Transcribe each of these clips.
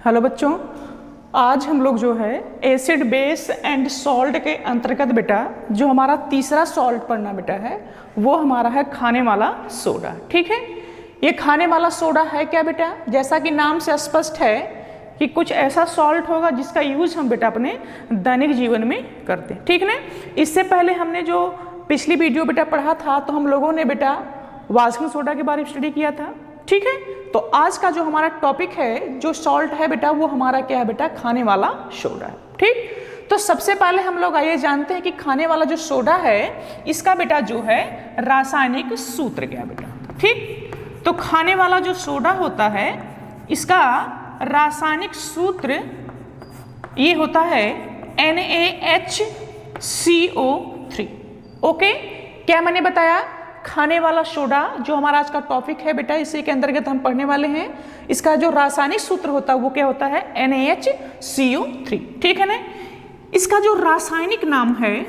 Hello बच्चों, आज हम लोग जो है एसिड बेस एंड सॉल्ट के अंतर्गत बेटा जो हमारा तीसरा सॉल्ट पढ़ना बेटा है वो हमारा है खाने वाला सोडा। ठीक है, ये खाने वाला सोडा है क्या बेटा? जैसा कि नाम से स्पष्ट है कि कुछ ऐसा सॉल्ट होगा जिसका यूज हम बेटा अपने दैनिक जीवन में करते हैं। ठीक है ना। इससे पहले हमने जो पिछली वीडियो बेटा पढ़ा था तो हम लोगों ने बेटा वास्किंग सोडा के बारे में स्टडी किया था। ठीक है, तो आज का जो हमारा टॉपिक है जो सॉल्ट है बेटा वो हमारा क्या है बेटा? खाने वाला सोडा है। ठीक, तो सबसे पहले हम लोग आइए जानते हैं कि खाने वाला जो सोडा है इसका बेटा जो है रासायनिक सूत्र क्या बेटा। ठीक, तो खाने वाला जो सोडा होता है इसका रासायनिक सूत्र ये होता है NaHCO3। ओके, क्या मैंने बताया? खाने वाला सोडा जो हमारा आज का टॉपिक है बेटा इसी के अंतर्गत हम पढ़ने वाले हैं। इसका जो रासायनिक सूत्र होता है वो क्या होता है? NaHCO3। ठीक है ना। इसका जो रासायनिक नाम है,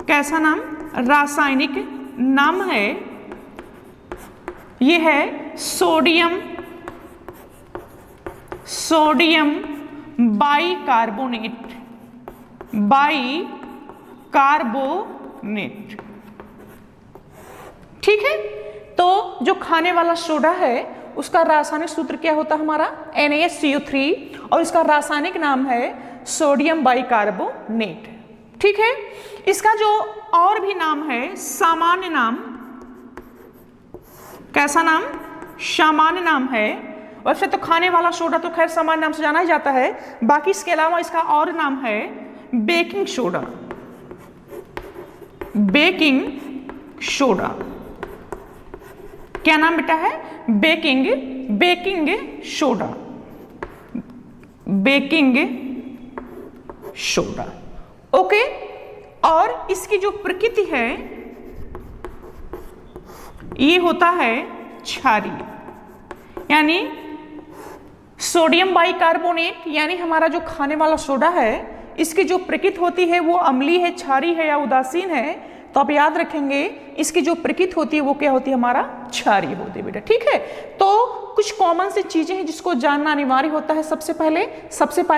कैसा नाम? रासायनिक नाम है ये है सोडियम बाइकार्बोनेट। ठीक है, तो जो खाने वाला सोडा है उसका रासायनिक सूत्र क्या होता है हमारा? NaCO3 और इसका रासायनिक नाम है सोडियम बाइकार्बोनेट। ठीक है, इसका जो और भी नाम है सामान्य नाम, कैसा नाम? सामान्य नाम है। वैसे तो खाने वाला सोडा तो खैर सामान्य नाम से जाना ही जाता है, बाकी इसके अलावा इसका और नाम है बेकिंग सोडा। बेकिंग सोडा क्या नाम बेटा है? Baking soda. Baking soda. Okay, और इसकी जो प्रकृति है ये होता है क्षारीय, यानी सोडियम बाइकार्बोनेट यानी हमारा जो खाने वाला सोडा है इसकी जो प्रकृति होती है वो अम्लीय है, क्षारीय है या उदासीन है। तो आप याद रखेंगे इसकी जो प्रकृति होती है वो क्या होती है? हमारा क्षारीय होती है बेटा। ठीक है, तो कुछ कॉमन सी चीजें हैं जिसको जानना अनिवार्य होता है। सबसे पहले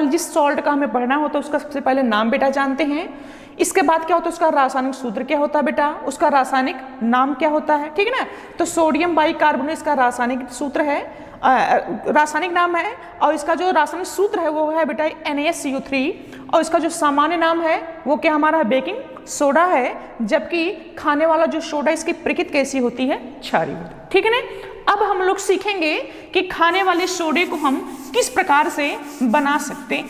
जिस सॉल्ट का हमें पढ़ना होता है उसका सबसे पहले नाम बेटा जानते हैं। इसके बाद क्या होता है? उसका रासायनिक सूत्र क्या होता है बेटा? उसका रासायनिक नाम क्या होता है? ठीक है ना। तो सोडियम बाइकार्बोनेट इसका रासायनिक सूत्र है, रासायनिक नाम है, और इसका जो रासायनिक सूत्र है वो है बेटा NaCO3, और इसका जो सामान्य नाम है वो क्या हमारा है? बेकिंग सोडा है। जबकि खाने वाला जो सोडा इसकी प्रकृति कैसी होती है? क्षारीय। ठीक है ना। अब हम लोग सीखेंगे कि खाने वाले सोडे को हम किस प्रकार से बना सकते हैं।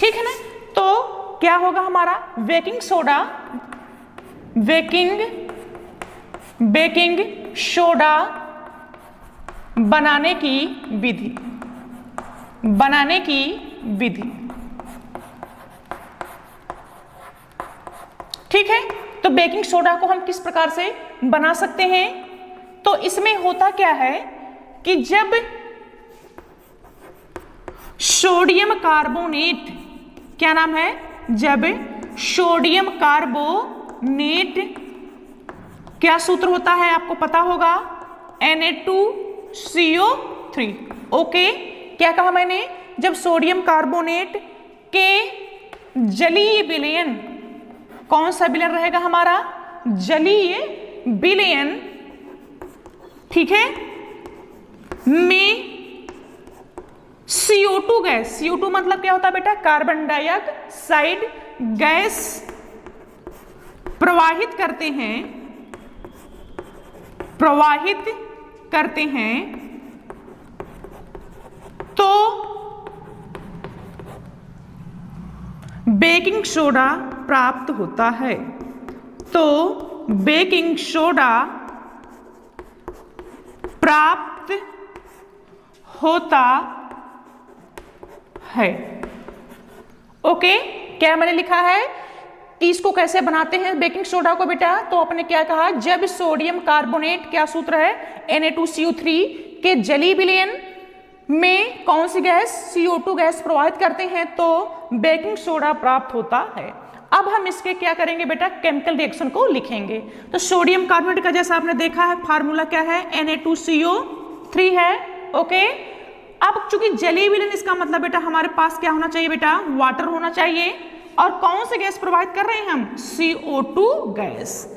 ठीक है ना। तो क्या होगा हमारा? बेकिंग सोडा, बेकिंग सोडा बनाने की विधि। ठीक है, तो बेकिंग सोडा को हम किस प्रकार से बना सकते हैं? तो इसमें होता क्या है कि जब सोडियम कार्बोनेट, क्या नाम है? जब सोडियम कार्बोनेट, क्या सूत्र होता है आपको पता होगा? Na2CO3। ओके, क्या कहा मैंने? जब सोडियम कार्बोनेट के जलीय विलयन, कौन सा विलयन रहेगा हमारा? जलीय विलयन। ठीक है, में CO2 गैस, CO2 मतलब क्या होता है बेटा? कार्बन डाइऑक्साइड गैस प्रवाहित करते हैं तो बेकिंग सोडा प्राप्त होता है। तो बेकिंग सोडा प्राप्त होता है। ओके, क्या मैंने लिखा है कि इसको कैसे बनाते हैं बेकिंग सोडा को बेटा? तो आपने क्या कहा? जब सोडियम कार्बोनेट, क्या सूत्र है? Na2CO3 के जलीय विलयन में कौन सी गैस? CO2 गैस प्रवाहित करते हैं तो बेकिंग सोडा प्राप्त होता है। अब हम इसके क्या करेंगे बेटा? केमिकल रिएक्शन को लिखेंगे। तो सोडियम कार्बोनेट का जैसा आपने देखा है फार्मूला क्या है? Na2CO3 है। ओके, अब चूंकि जलीय विलयन, इसका मतलब बेटा हमारे पास क्या होना चाहिए बेटा, वाटर होना चाहिए। और कौन से गैस प्रोवाइड कर रहे हैं हम, CO2 gas.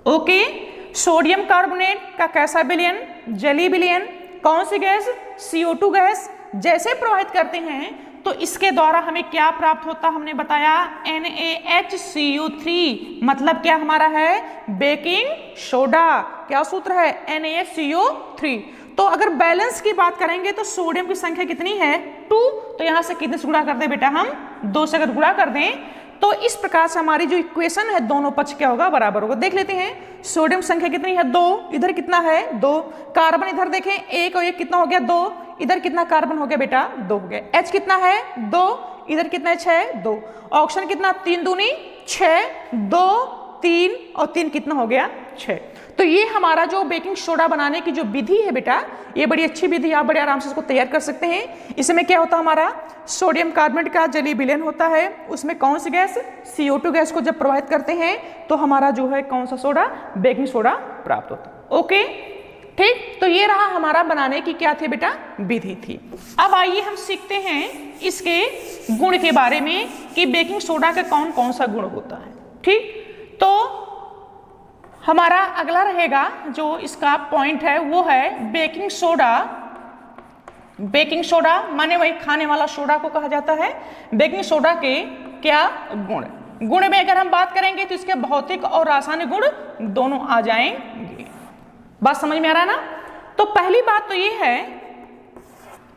Okay, sodium carbonate का कैसा विलयन, जलीय विलयन, कौन सी गैस, CO2 गैस। जैसे प्रोवाइड करते हैं तो इसके द्वारा हमें क्या प्राप्त होता, हमने बताया NaHCO3, मतलब क्या हमारा है, बेकिंग सोडा। क्या सूत्र है, NaHCO3। तो अगर बैलेंस की बात करेंगे तो सोडियम की संख्या कितनी है, 2, तो यहां से कितने से गुणा कर दे बेटा, हम 2 से अगर गुणा कर दें तो इस प्रकार से हमारी जो इक्वेशन है दोनों पक्ष क्या होगा, बराबर होगा। देख लेते हैं, सोडियम संख्या कितनी है, 2, इधर कितना है 2, कार्बन इधर देखें 1 और 1 कितना हो गया 2, इधर कितना कार्बन हो गया बेटा 2 हो गया। H कितना है 2, इधर कितना है 6, 2। ऑक्सीजन कितना, 3 दूनी 6, 2 3 और 3 कितना हो गया 6। तो ये हमारा जो बेकिंग सोडा बनाने की जो विधि है बेटा, ये बड़ी अच्छी विधि, आप बड़े आराम से इसको तैयार कर सकते हैं। इसमें क्या होता है, हमारा सोडियम कार्बोनेट का जलीय विलयन होता है, उसमें कौन सी गैस, CO2 गैस को जब प्रोवाइड करते हैं तो हमारा जो है कौन सा सोडा, बेकिंग सोडा प्राप्त होता है। ओके, ठीक, तो ये रहा हमारा बनाने की क्या थी बेटा, विधि थी। अब आइए हम सीखते हैं इसके गुण के बारे में कि बेकिंग सोडा का कौन कौन सा गुण होता है। ठीक, तो हमारा अगला रहेगा जो इसका पॉइंट है वो है बेकिंग सोडा। बेकिंग सोडा माने वही खाने वाला सोडा को कहा जाता है। बेकिंग सोडा के क्या गुण, गुण में अगर हम बात करेंगे तो इसके भौतिक और रासायनिक गुण दोनों आ जाएंगे। बात समझ में आ रहा है ना। तो पहली बात तो ये है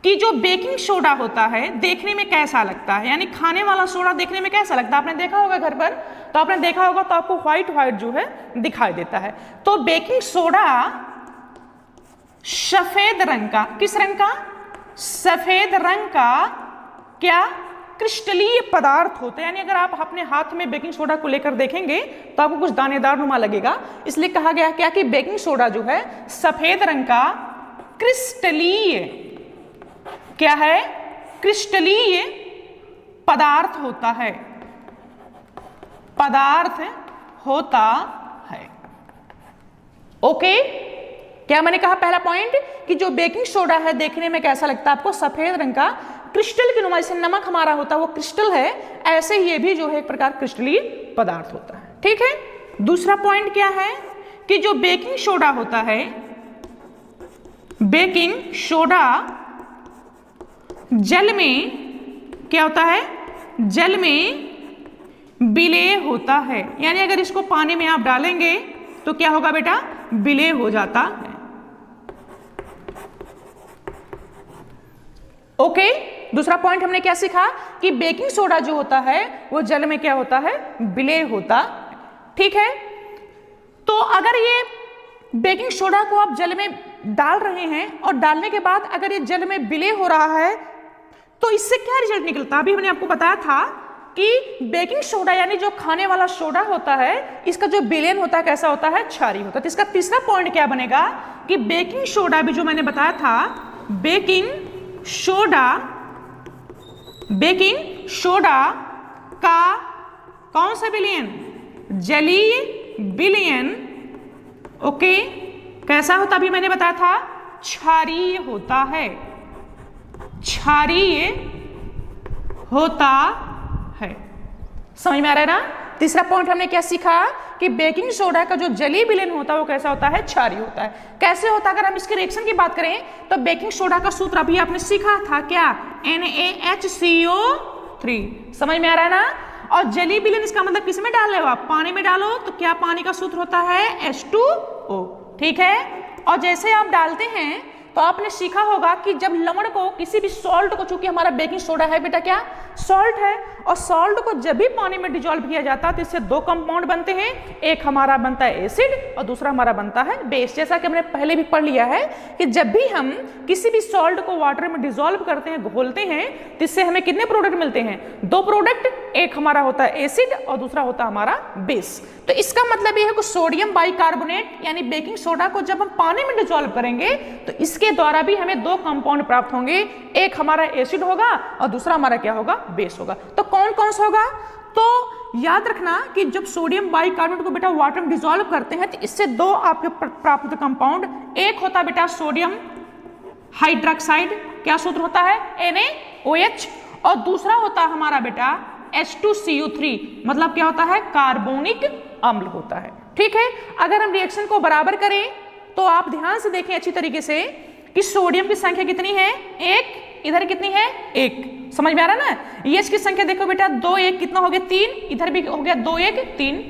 कि जो बेकिंग सोडा होता है देखने में कैसा लगता है, यानी खाने वाला सोडा देखने में कैसा लगता है, आपने देखा होगा घर पर, तो आपने देखा होगा तो आपको व्हाइट व्हाइट जो है दिखाई देता है। तो बेकिंग सोडा सफेद रंग का, किस रंग का, सफेद रंग का क्या, क्रिस्टलीय पदार्थ होता है। यानी अगर आप अपने हाथ में बेकिंग सोडा को लेकर देखेंगे तो आपको कुछ दानेदार नुमा लगेगा, इसलिए कहा गया क्या कि बेकिंग सोडा जो है सफेद रंग का क्रिस्टलीय, क्या है, क्रिस्टलीय पदार्थ होता है, पदार्थ होता है। ओके, क्या मैंने कहा पहला पॉइंट कि जो बेकिंग सोडा है देखने में कैसा लगता है आपको, सफेद रंग का क्रिस्टल की नुमा, जैसे नमक हमारा होता है वो क्रिस्टल है, ऐसे ये भी जो है एक प्रकार क्रिस्टलीय पदार्थ होता है। ठीक है, दूसरा पॉइंट क्या है कि जो बेकिंग सोडा होता है, बेकिंग सोडा जल में क्या होता है, जल में विलय होता है। यानी अगर इसको पानी में आप डालेंगे तो क्या होगा बेटा, विलय हो जाता है। ओके, दूसरा पॉइंट हमने क्या सीखा कि बेकिंग सोडा जो होता है वो जल में क्या होता है, विलय होता है। ठीक है, तो अगर ये बेकिंग सोडा को आप जल में डाल रहे हैं और डालने के बाद अगर ये जल में विलय हो रहा है तो इससे क्या रिजल्ट निकलता है, अभी मैंने आपको बताया था कि बेकिंग सोडा यानी जो खाने वाला सोडा होता है इसका जो विलयन होता है कैसा होता है, क्षारीय होता है। तो इसका तीसरा पॉइंट क्या बनेगा कि बेकिंग सोडा भी जो मैंने बताया था, बेकिंग सोडा, बेकिंग सोडा का कौन सा विलयन, जलीय विलयन। ओके, कैसा होता अभी मैंने बताया था, क्षारीय होता है, क्षारीय होता है। समझ में आ रहा है ना। तीसरा पॉइंट हमने क्या सीखा कि बेकिंग सोडा का जो जलीय विलयन होता है वो कैसा होता है, क्षारीय होता है। कैसे होता है, अगर हम इसके रिएक्शन की बात करें तो बेकिंग सोडा का सूत्र अभी आपने सीखा था क्या, NaHCO3। समझ में आ रहा है ना। और जलीय विलयन इसका मतलब किस में डाल रहे हो आप, पानी में डालो तो क्या पानी का सूत्र होता है H2O। ठीक है, और जैसे आप डालते हैं तो आपने सीखा होगा कि जब लवण को, किसी भी सॉल्ट को, चूंकि हमारा बेकिंग सोडा है बेटा क्या, सॉल्ट है, और सॉल्ट को जब भी पानी में डिजोल्व किया जाता है तो इससे दो कंपाउंड बनते हैं, एक हमारा बनता है एसिड और दूसरा हमारा बनता है बेस। जैसा कि हमने पहले भी पढ़ लिया है कि जब भी हम किसी भी सॉल्ट को वाटर में डिजोल्व करते हैं, घोलते हैं, तो इससे हमें कितने प्रोडक्ट मिलते हैं, दो प्रोडक्ट, एक हमारा होता है एसिड और दूसरा होता है हमारा बेस। तो इसका मतलब यह है कि सोडियम बाइकार्बोनेट यानी बेकिंग सोडा को जब हम पानी में डिजोल्व करेंगे तो इसके द्वारा भी हमें दो कंपाउंड प्राप्त होंगे, एक हमारा एसिड होगा और दूसरा हमारा क्या होगा, बेस होगा। तो कौन कौन सा होगा, तो याद रखना कि जब सोडियम बाइकार्बोनेट को बेटा वाटर में डिजोल्व करते हैं तो इससे दो आपके प्राप्त कंपाउंड, एक होता बेटा सोडियम हाइड्रोक्साइड क्या सूत्र होता है NaOH, और दूसरा होता है हमारा बेटा H2CO3, मतलब क्या होता है कार्बोनिक अम्ल होता है। ठीक है, अगर हम रिएक्शन को बराबर करें तो आप ध्यान से देखें अच्छी तरीके से कि सोडियम की संख्या कितनी है 1, इधर कितनी है 1, समझ में आ रहा है ना। H की संख्या देखो बेटा 2 1 कितना हो गया 3, इधर भी हो गया 2 1 3,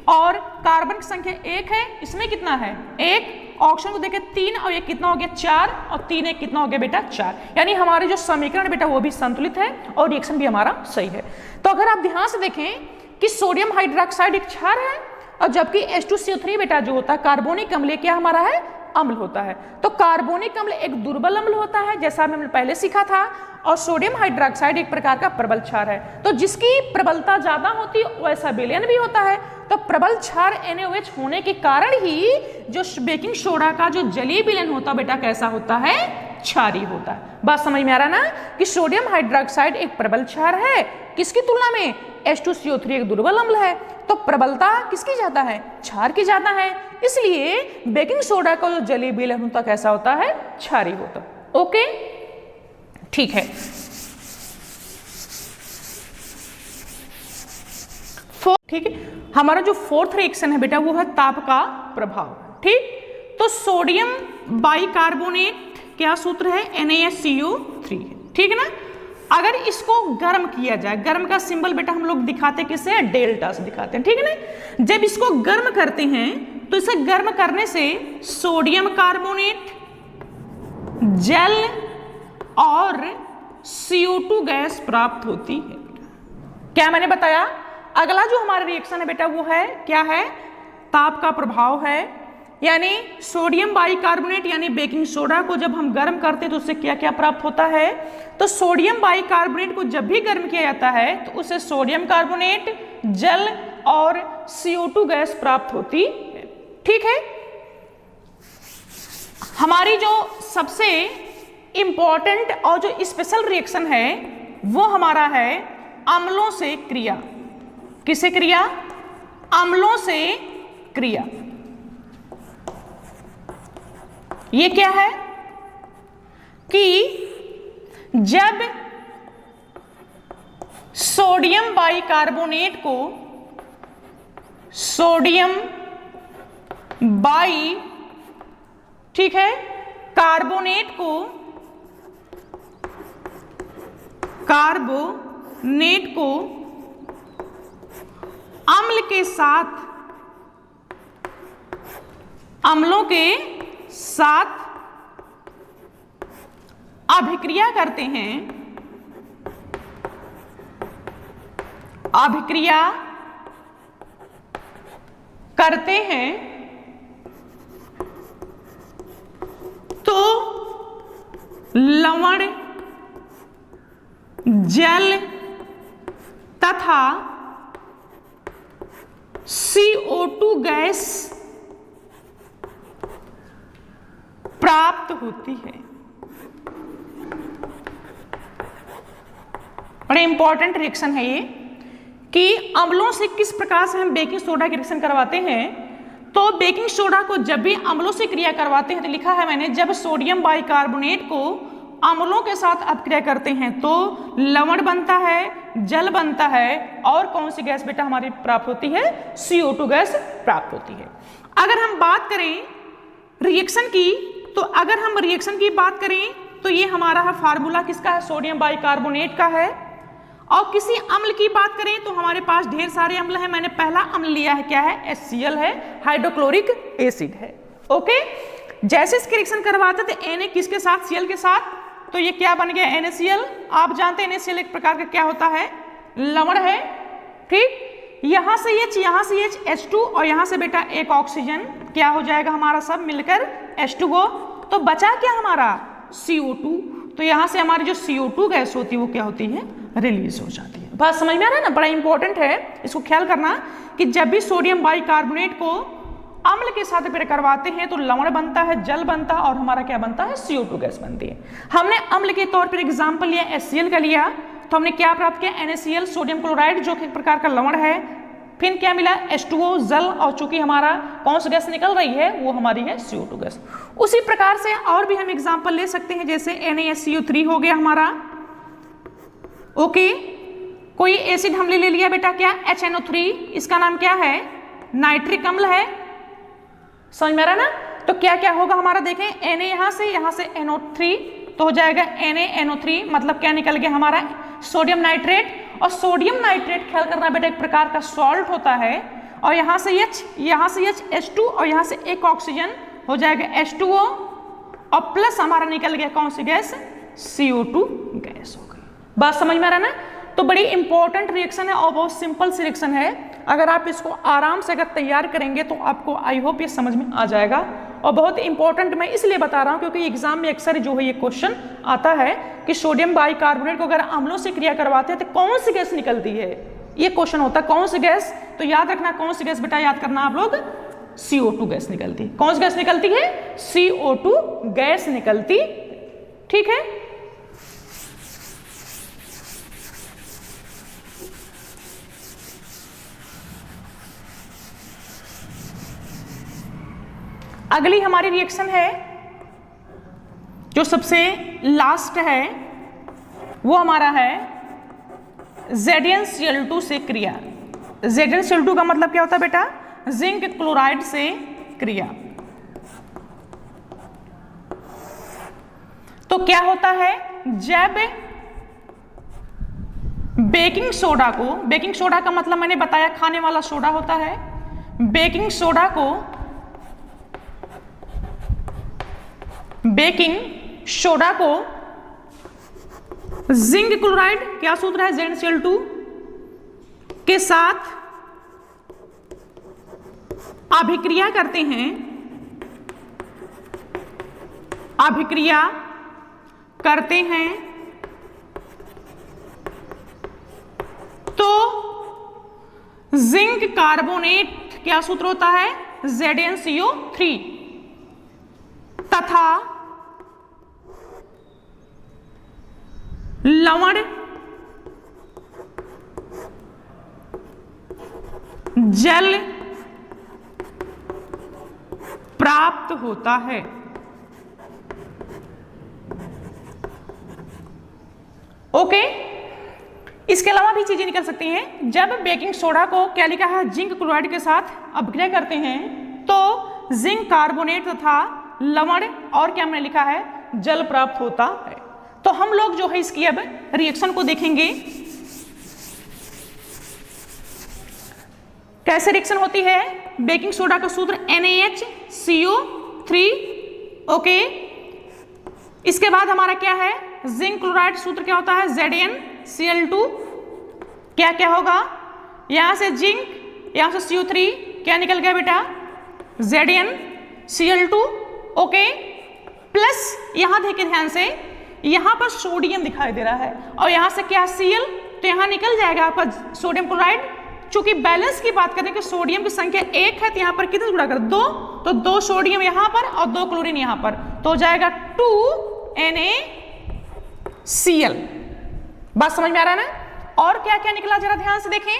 और कार्बन की संख्या 1 है, इसमें कितना है 1, ऑक्सीजन को देखें 3 और 1 कितना हो गया 4, और 3 1 कितना हो गया बेटा 4, यानी हमारे जो समीकरण बेटा वो भी संतुलित है और रिएक्शन भी हमारा सही है। तो अगर आप ध्यान से देखें कि सोडियम हाइड्रोक्साइड एक क्षार है, और जबकि H2CO3 बेटा जो होता है कार्बोनिक अम्ल क्या हमारा है अम्ल होता है। तो कार्बोनिक अम्ल एक दुर्बल अम्ल होता है जैसा हमने पहले सीखा था, और सोडियम हाइड्रोक्साइड एक प्रकार का प्रबल क्षार है। तो जिसकी प्रबलता ज्यादा होती है वैसा विलयन भी होता है। तो प्रबल क्षार NaOH होने के कारण ही जो बेकिंग सोडा का जो जलीय विलयन होता है बेटा कैसा होता है क्षारीय होता है। बात समझ में आ रहा ना कि सोडियम हाइड्रोक्साइड एक प्रबल क्षार है, किसकी तुलना में H2CO3 एक दुर्बल अम्ल है। तो प्रबलता किसकी ज्यादा है क्षार की ज्यादा है, इसलिए बेकिंग सोडा का जो जलीय विलयन होता कैसा होता है क्षारीय होता। ओके ठीक है। ठीक है, हमारा जो फोर्थ रिएक्शन है बेटा वो है ताप का प्रभाव। ठीक, तो सोडियम बाइकार्बोनेट क्या सूत्र है NaSCO3, ठीक है ना। अगर इसको गर्म किया जाए, गर्म का सिंबल बेटा हम लोग दिखाते किससे डेल्टा से दिखाते हैं, ठीक है ना। जब इसको गर्म करते हैं तो इसे गर्म करने से सोडियम कार्बोनेट, जल और CO2 गैस प्राप्त होती है। क्या मैंने बताया, अगला जो हमारा रिएक्शन है बेटा वो है क्या है ताप का प्रभाव है, यानी सोडियम बाइकार्बोनेट यानी बेकिंग सोडा को जब हम गर्म करते हैं तो उससे क्या क्या प्राप्त होता है। तो सोडियम बाइकार्बोनेट को जब भी गर्म किया जाता है तो उससे सोडियम कार्बोनेट, जल और CO2 गैस प्राप्त होती है। ठीक है, हमारी जो सबसे इंपॉर्टेंट और जो स्पेशल रिएक्शन है वो हमारा है अम्लों से क्रिया। किसे क्रिया, अम्लों से क्रिया। ये क्या है कि जब सोडियम बाइकार्बोनेट को सोडियम बाई, ठीक है, कार्बोनेट को अम्ल के साथ, अम्लों के साथ अभिक्रिया करते हैं, अभिक्रिया करते हैं तो लवण, जल तथा CO2 गैस प्राप्त होती है। बड़ा इंपॉर्टेंट रिएक्शन है ये कि अम्लों से किस प्रकार से हम बेकिंग सोडा की रिएक्शन करवाते हैं। तो बेकिंग सोडा को जब भी अम्लों से क्रिया करवाते हैं तो लिखा है मैंने, जब सोडियम बाइकार्बोनेट को अम्लों के साथ अपक्रिया करते हैं तो लवण बनता है, जल बनता है, और कौन सी गैस बेटा हमारी प्राप्त होती है CO2 गैस प्राप्त होती है। अगर हम बात करें रिएक्शन की, तो अगर हम रिएक्शन की बात करें तो ये हमारा है फार्मूला किसका है सोडियम बाइकार्बोनेट का है। और किसी अम्ल की बात करें तो हमारे पास ढेर सारे अम्ल हैं। मैंने पहला अम्ल लिया है क्या है HCl है, हाइड्रोक्लोरिक एसिड है। ओके, जैसे इसकी रिएक्शन करवाते थे Na किसके साथ Cl के साथ, तो ये क्या बन गया NaCl। आप जानते हैं NaCl एक प्रकार का क्या होता है लवण है। ठीक, यहां से H, यहां से H H2 और यहां से बेटा एक ऑक्सीजन क्या हो जाएगा हमारा सब मिलकर H2O। तो बचा क्या हमारा CO2। तो यहां से हमारी जो CO2 गैस होती है वो क्या होती है रिलीज हो जाती है। बात समझ में आ रहा है ना, बड़ा इंपॉर्टेंट है, इसको ख्याल करना कि जब भी सोडियम बाइकार्बोनेट को अम्ल के साथ फिर करवाते हैं तो लवण बनता है, जल बनता है और हमारा क्या बनता है CO2 गैस बनती है। हमने अम्ल के तौर पर एग्जाम्पल लिया HCl का लिया, तो हमने क्या प्राप्त किया NaCl, सोडियम क्लोराइड जो कि एक प्रकार का लवण है, फिर क्या मिला H2O जल, और चूंकि हमारा कौन सी गैस निकल रही है वो हमारी है CO2 गैस। उसी प्रकार से और भी हम एग्जांपल ले सकते हैं, जैसे NaSCO3 हो गया हमारा। ओके, कोई एसिड हमने ले लिया बेटा क्या HNO3, इसका नाम क्या है नाइट्रिक अम्ल है, समझ में आ रहा ना। तो क्या क्या होगा हमारा देखें, Na यहाँ से NO3 तो हो जाएगा NaNO3, मतलब क्या निकल गया हमारा सोडियम नाइट्रेट। और सोडियम नाइट्रेट ख्याल करना बेटा एक प्रकार का सॉल्ट होता है, और यहाँ से H H2 और यहाँ से एक ऑक्सीजन हो जाएगा H2O, और प्लस हमारा निकल गया कौन सी गैस CO2 गैस हो गई। बात समझ में आ रहा ना। तो बड़ी इंपॉर्टेंट रिएक्शन है और बहुत सिंपल सी रिएक्शन है। अगर आप इसको आराम से अगर तैयार करेंगे तो आपको आई होप ये समझ में आ जाएगा। और बहुत इंपॉर्टेंट मैं इसलिए बता रहा हूँ क्योंकि एग्जाम में अक्सर जो है ये क्वेश्चन आता है कि सोडियम बाइकार्बोनेट को अगर अम्लों से क्रिया करवाते हैं तो कौन सी गैस निकलती है, ये क्वेश्चन होता है कौन सी गैस। तो याद रखना कौन सी गैस बेटा, याद करना आप लोग CO2 गैस निकलती है। कौन सी गैस निकलती है, CO2 गैस निकलती, ठीक है। अगली हमारी रिएक्शन है जो सबसे लास्ट है, वो हमारा है ZnCl2 से क्रिया। ZnCl2 का मतलब क्या होता है बेटा, जिंक क्लोराइड से क्रिया। तो क्या होता है, जब बेकिंग सोडा को, बेकिंग सोडा का मतलब मैंने बताया खाने वाला सोडा होता है, बेकिंग सोडा को जिंक क्लोराइड, क्या सूत्र है ZnCl2 के साथ अभिक्रिया करते हैं, अभिक्रिया करते हैं तो जिंक कार्बोनेट, क्या सूत्र होता है ZnCO3, तथा लवण जल प्राप्त होता है। ओके, इसके अलावा भी चीजें निकल सकती हैं। जब बेकिंग सोडा को क्या लिखा है, जिंक क्लोराइड के साथ अभिक्रिया करते हैं तो जिंक कार्बोनेट तथा लवण और क्या हमने लिखा है जल प्राप्त होता है। तो हम लोग जो है इसकी अब रिएक्शन को देखेंगे, कैसे रिएक्शन होती है। बेकिंग सोडा का सूत्र NaHCO3, ओके। इसके बाद हमारा क्या है, जिंक क्लोराइड सूत्र क्या होता है ZnCl2। क्या क्या होगा, यहां से जिंक, यहां से CO3, क्या निकल गया बेटा ZnCl2, ओके। प्लस यहां देखिए ध्यान से, यहां पर सोडियम दिखाई दे रहा है और यहां से क्या Cl, तो यहां निकल जाएगा आपका सोडियम क्लोराइड। चूंकि बैलेंस की बात करें कि सोडियम की संख्या 1 है तो यहां पर कितने जुड़ा कर 2, तो 2 सोडियम यहां पर और 2 क्लोरीन यहां पर, तो हो जाएगा 2NaCl। बात समझ में आ रहा है ना। और क्या क्या निकला जरा ध्यान से देखें,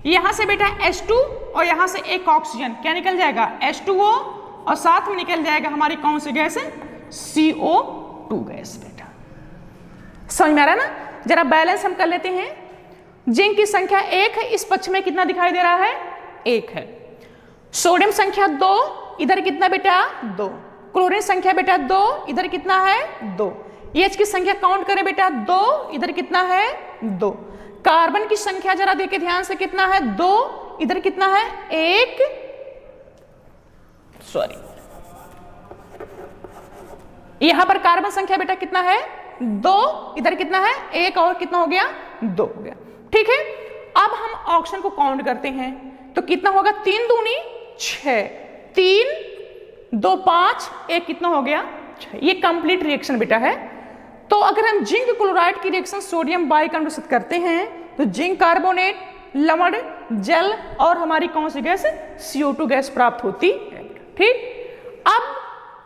यहां से बेटा H2 और यहां से एक ऑक्सीजन, क्या निकल जाएगा H2O, और साथ में निकल जाएगा हमारी कौन सी गैस है CO2 गैस। बेटा समझ में आ रहा है ना। जरा बैलेंस हम कर लेते हैं। जिंक की संख्या 1 है, इस पक्ष में कितना दिखाई दे रहा है 1 है। सोडियम संख्या 2, इधर कितना बेटा 2। क्लोरीन संख्या बेटा 2, इधर कितना है 2। H की संख्या काउंट करें बेटा 2, इधर कितना है 2। कार्बन की संख्या जरा देखे ध्यान से, कितना है 2, इधर कितना है 1, सॉरी यहां पर कार्बन संख्या बेटा कितना है 2, इधर कितना है 1 और कितना हो गया 2 हो गया, ठीक है। अब हम ऑक्सीजन को काउंट करते हैं तो कितना होगा 3 दूनी 6, 3 2 5, 1 कितना हो गया 6। ये कंप्लीट रिएक्शन बेटा है। तो अगर हम जिंक क्लोराइड की रिएक्शन सोडियम बाइकार्बोनेट के साथ करते हैं तो जिंक कार्बोनेट, लवण, जल और हमारी कौन सी गैस CO2 गैस प्राप्त होती है, ठीक। अब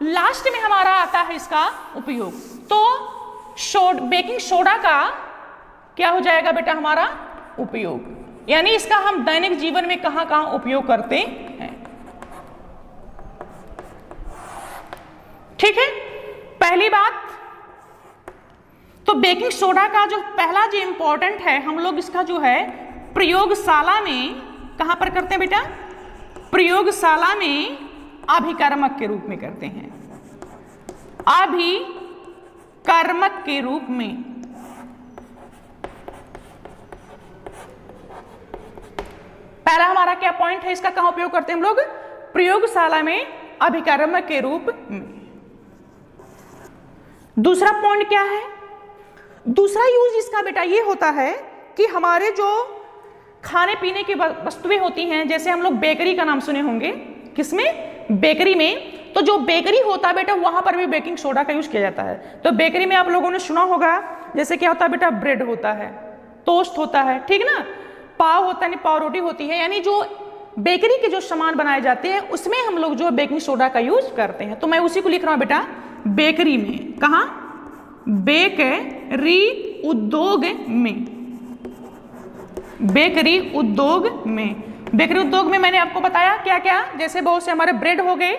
लास्ट में हमारा आता है इसका उपयोग। तो बेकिंग सोडा का क्या हो जाएगा बेटा हमारा उपयोग। यानी इसका हम दैनिक जीवन में कहां कहां उपयोग करते हैं। ठीक है, पहली बात तो बेकिंग सोडा का जो पहला जो इंपॉर्टेंट है, हम लोग इसका जो है प्रयोगशाला में कहां पर करते हैं बेटा, प्रयोगशाला में अभिकर्मक के रूप में करते हैं, अभिकर्मक के रूप में। पहला हमारा क्या पॉइंट है, इसका कहां उपयोग करते हैं हम लोग, प्रयोगशाला में अभिकर्मक के रूप में। दूसरा पॉइंट क्या है, दूसरा यूज इसका बेटा ये होता है कि हमारे जो खाने पीने की वस्तुएं होती हैं, जैसे हम लोग बेकरी का नाम सुने होंगे, किसमें, बेकरी में। तो जो बेकरी होता है बेटा वहां पर भी बेकिंग सोडा का यूज किया जाता है। तो बेकरी में आप लोगों ने सुना होगा, जैसे क्या होता है बेटा, ब्रेड होता है, टोस्ट होता है, ठीक ना, पाव होता है, नहीं पाव रोटी होती है, यानी जो बेकरी के जो सामान बनाए जाते हैं उसमें हम लोग जो बेकिंग सोडा का यूज करते हैं। तो मैं उसी को लिख रहा हूं बेटा, बेकरी में, कहां, बेकरी उद्योग में, बेकरी उद्योग में। बेकरी उद्योग में मैंने आपको बताया क्या क्या, जैसे बहुत से हमारे ब्रेड हो गए,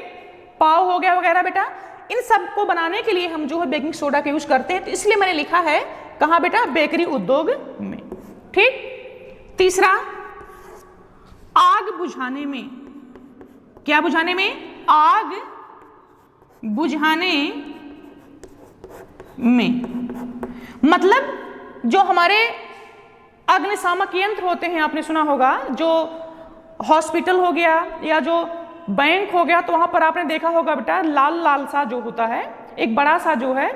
पाव हो गया वगैरह बेटा, इन सब को बनाने के लिए हम जो है बेकिंग सोडा का यूज करते हैं। तो इसलिए मैंने लिखा है कहां बेटा, बेकरी उद्योग में। ठीक, तीसरा, आग बुझाने में, क्या बुझाने में, आग बुझाने में, मतलब जो हमारे अग्निशामक यंत्र होते हैं, आपने सुना होगा, जो हॉस्पिटल हो गया या जो बैंक हो गया, तो वहां पर आपने देखा होगा बेटा लाल लाल सा जो होता है, एक बड़ा सा जो है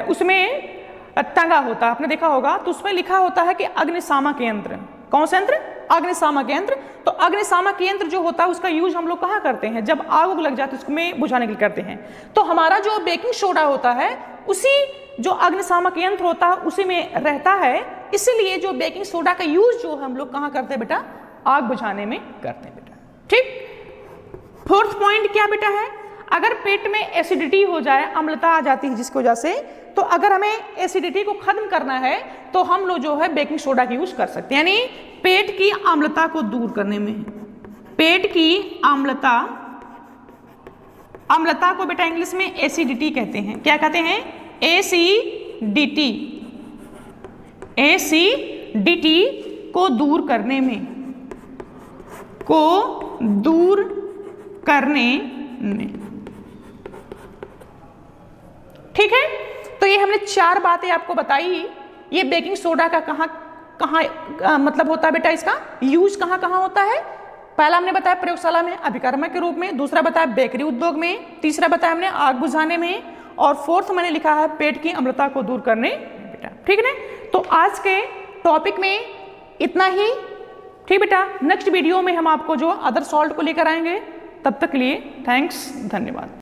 उसमें टंगा होता है, आपने देखा होगा। तो उसमें लिखा होता है कि अग्निशामक यंत्र, कौन सा यंत्र, अग्निशामक यंत्र। तो अग्निशामक यंत्र जो होता है उसका यूज हम लोग कहाँ करते हैं, जब आग लग जाती है उसमें बुझाने के लिए करते हैं। तो हमारा जो बेकिंग सोडा होता है उसी जो अग्निशामक यंत्र होता है उसी में रहता है, इसीलिए जो बेकिंग सोडा का यूज जो हम लोग कहाँ करते हैं बेटा, आग बुझाने में करते हैं बेटा। ठीक, फोर्थ पॉइंट क्या बेटा है, अगर पेट में एसिडिटी हो जाए, अम्लता आ जाती है जिसकी वजह से, तो अगर हमें एसिडिटी को खत्म करना है तो हम लोग जो है बेकिंग सोडा का यूज कर सकते हैं, यानी पेट की अम्लता को दूर करने में। पेट की अम्लता, अम्लता को बेटा इंग्लिश में एसिडिटी कहते हैं, क्या कहते हैं, एसिडिटी, एसिडिटी को दूर करने में, को दूर करने में। ठीक है, तो ये हमने 4 बातें आपको बताई। ये बेकिंग सोडा का कहाँ कहाँ मतलब होता है बेटा, इसका यूज कहाँ कहाँ होता है। पहला हमने बताया प्रयोगशाला में अभिकर्मक के रूप में, दूसरा बताया बेकरी उद्योग में, तीसरा बताया हमने आग बुझाने में, और फोर्थ मैंने लिखा है पेट की अम्लता को दूर करने बेटा। ठीक है ना, तो आज के टॉपिक में इतना ही। ठीक बेटा, नेक्स्ट वीडियो में हम आपको जो अदर सॉल्ट को लेकर आएंगे, तब तक के लिए थैंक्स, धन्यवाद।